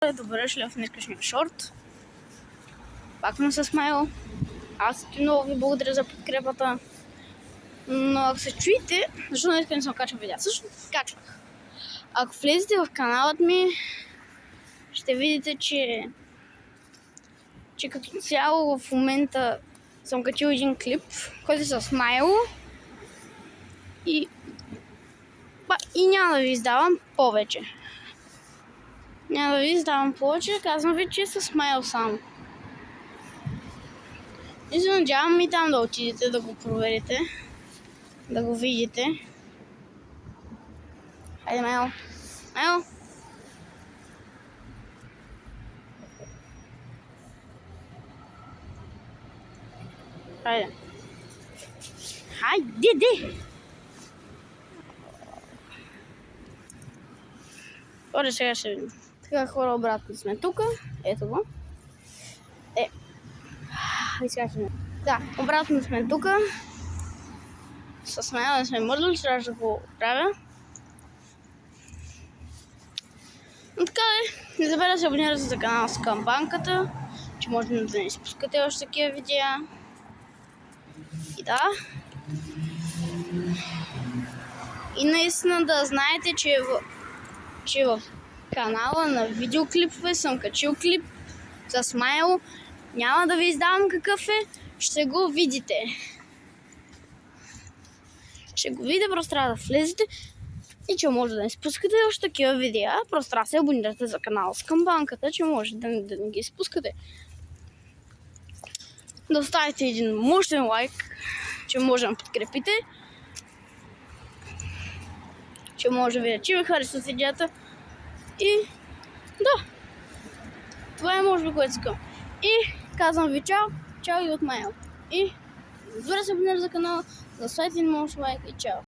Добре дошли в днешния шорт. Пак съм с Майл. Аз много ви благодаря за подкрепата. Но ако се чуете, защо днес не съм качвал видео? Също качвах. Ако влезете в каналът ми, ще видите, че като цяло в момента съм качил един клип, който е с Майл. И няма да ви издавам повече. Казвам ви, че е с Майл само. И се надявам и там да отидете да го проверите, да го видите. Хайде, Майл. Майл! Хайде. Хайде! Добре, сега ще видим. Така, хора, обратно сме тук. Ето го. Да, обратно сме тук. С Майл не сме мърдали, трябва да го правя. Но така не забравяйте да се абонирате за канала с камбанката, че може да не изпускате още такива видеа. И да. И наистина да знаете, че в канала на видеоклипове съм качил клип с Майл. Няма да ви издавам какъв е, ще го видите. Ще го видите, просто трябва да влезете и че може да не спускате още такива видеа. Просто трябва да се абонирате за канала с камбанката, че може да не ги спускате. Да оставите един мощен лайк, че може да подкрепите. Че може да видите, че ви харесват видеята. И да, това е може би което искам. И казвам ви чао, чао и от Майл. И добре се абонирате за канала, да оставите един мощен лайк и чао.